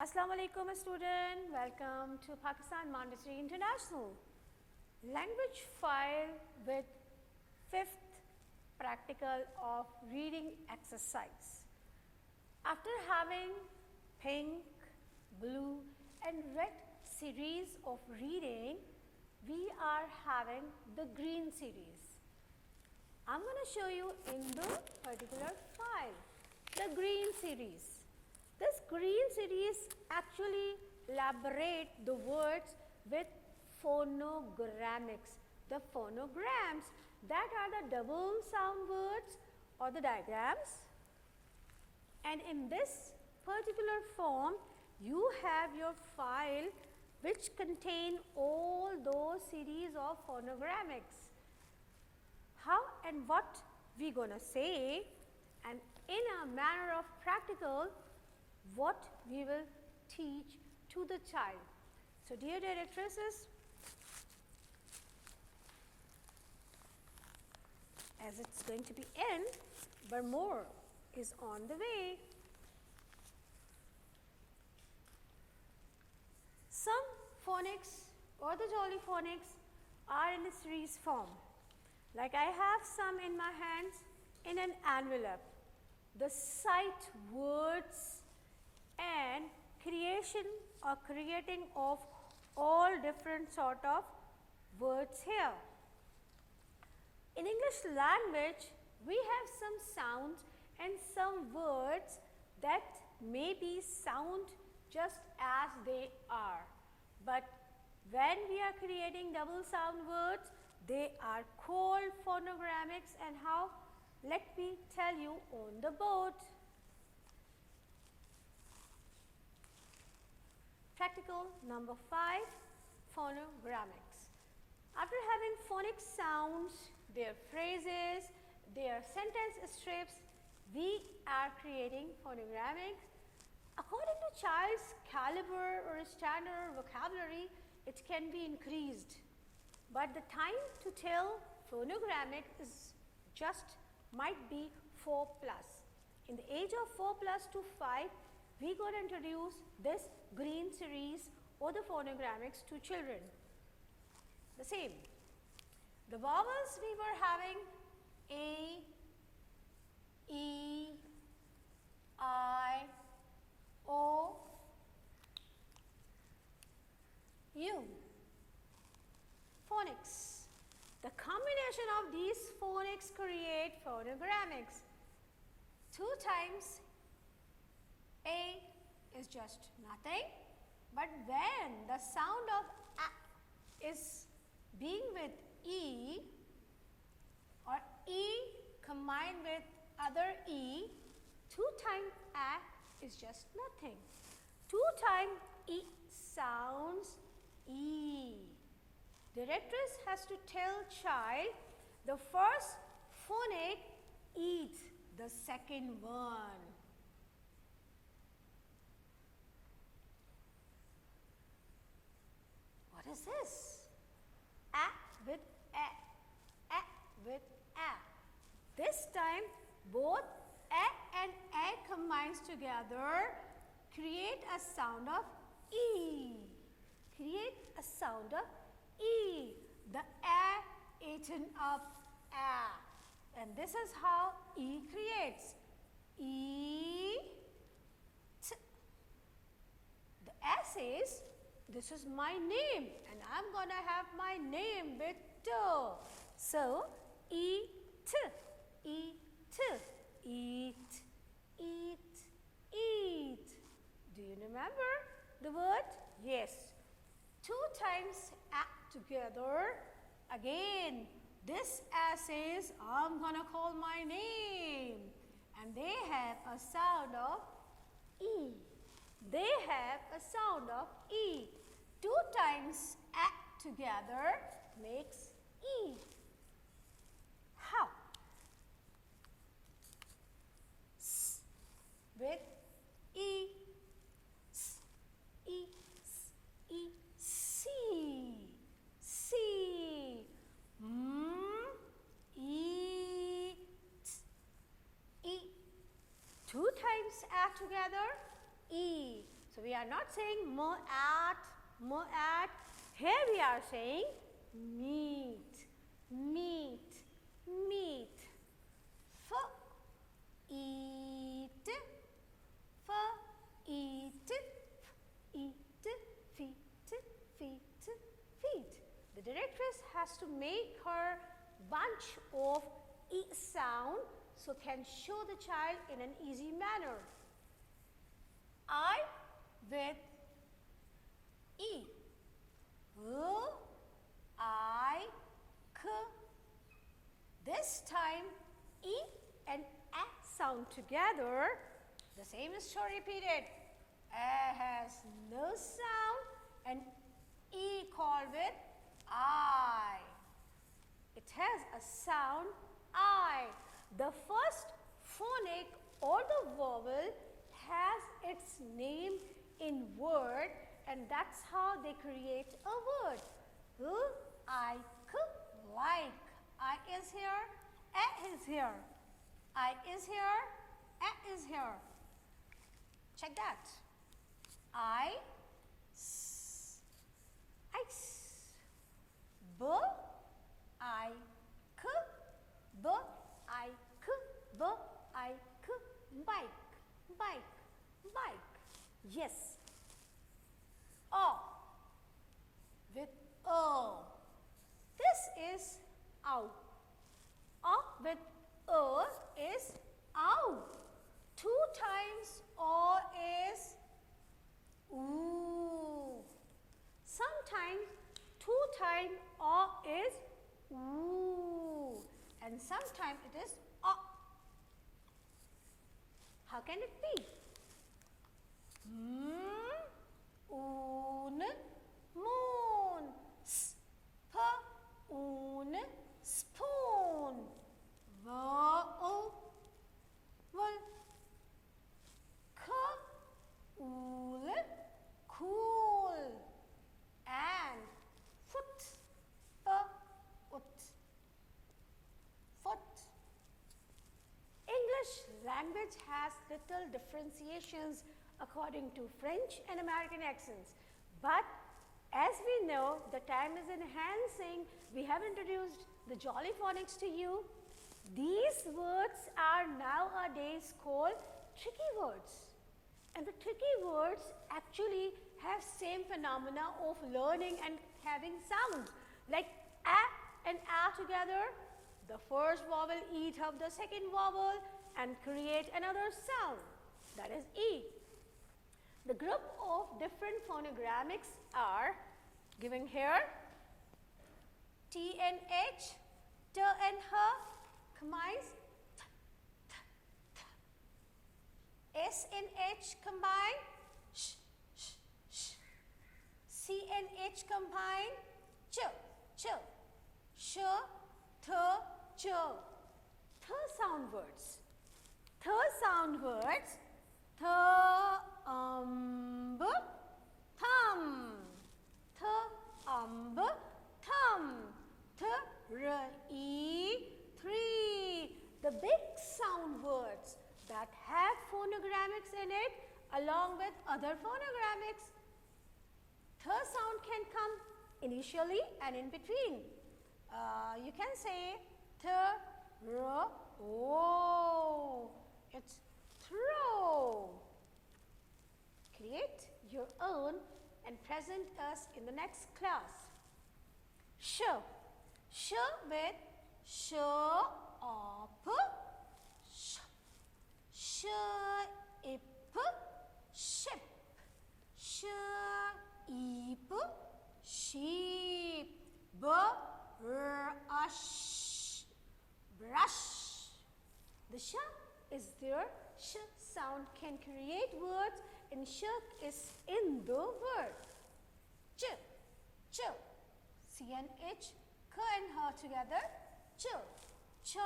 Assalamu alaikum student, welcome to Pakistan Montessori International language file with 5th practical of reading exercise. After having pink, blue and red series of reading, we are having the green series. I'm going to show you in the particular file, the green series. This green series actually elaborate the words with phonogramics, the phonograms that are the double sound words or the diagrams. And in this particular form, you have your file which contain all those series of phonogramics. How and what we gonna say, and in a manner of practical, what we will teach to the child. So dear directresses, as it's going to be end, but more is on the way. Some phonics or the jolly phonics are in a series form. Like I have some in my hands in an envelope. The sight words and creation or creating of all different sort of words here. In English language, we have some sounds and some words that maybe sound just as they are. But when we are creating double sound words, they are called phonogramics. And how? Let me tell you on the board. Practical number 5, phonogramics. After having phonic sounds, their phrases, their sentence strips, we are creating phonogramics. According to child's caliber or standard vocabulary, it can be increased. But the time to tell phonogramic is just might be 4+. In the age of 4+ to 5, we going to introduce this green series or the phonogramics to children. The same. The vowels we were having A, E, I, O, U. Phonics. The combination of these phonics create phonogramics. 2 times A is just nothing, but when the sound of A is being with E or E combined with other E, 2 times A is just nothing. 2 times E sounds E. Directress has to tell child the first phonic eats the second one. What is this? A with A with A. This time both A and A combines together, create a sound of E. Create a sound of E. The A eaten up A. And this is how E creates. E. T. The A says, this is my name and I'm going to have my name with T. So, eat, eat, eat, eat, eat. Do you remember the word? Yes. 2 times A together. Again, this A says, I'm going to call my name. And they have a sound of E. They have a sound of E. 2 times A together makes E. How? S with E. S, E, S, E, C. C. E, T, E. 2 times A together, E. So we are not saying at. Here we are saying meat, meat, meat. Eat, eat, feet, feet, feet. The directress has to make her bunch of E sound so can show the child in an easy manner. I with E. I, K. This time E and A sound together. The same is so repeated. A has no sound and E called with I. It has a sound I. The first phonic or the vowel has its name in word, and that's how they create a word. I, like. I is here, A is here. I is here, A is here. Check that. I, ice. B, I, k, b, I, k, b, I, k, bike, bike, bike. Yes. O with O. This is ow. O with O is ow. 2 times O is ooh. Sometimes 2 times O is ooh. And sometimes it is O. How can it be? Un, moon. Spoon, spoon. Vowel, cool, cool. And foot, foot. English language has little differentiations according to French and American accents. But as we know, the time is enhancing. We have introduced the Jolly Phonics to you. These words are nowadays called tricky words. And the tricky words actually have same phenomena of learning and having sounds. Like A and A together, the first vowel eat up the second vowel and create another sound. That is E. The group of different phonogramics are given here. T and H, T and H, combines. S and H combine. Sh, sh, sh. C and H combine. Ch, ch. Sh, th, ch. Th sound words. Th sound words. Th, thumb. Th, thumb. Th, r, e, 3. The big sound words that have phonogramics in it along with other phonogramics. Th sound can come initially and in between. You can say th, r, o. It's throw. Create your own and present us in the next class. Sh. Sh with sh, up, sh. Sh, ip, ship. Sh, ip, sheep. B, r, ush, brush. The sh is there. Sh sound can create words and sh is in the word. Ch, ch. C and H, K and H together. Ch, ch,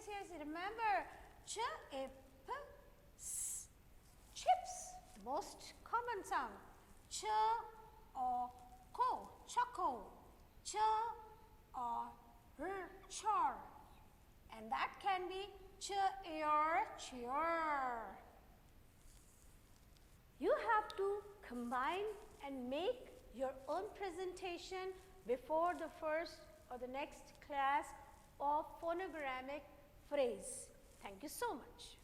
yes. Remember, ch, ip, s. Chips, the most common sound. Ch, ko, choco. Ch, r, char. And that can be ch, chair. You have to combine and make your own presentation before the first or the next class of phonogrammic phrase. Thank you so much.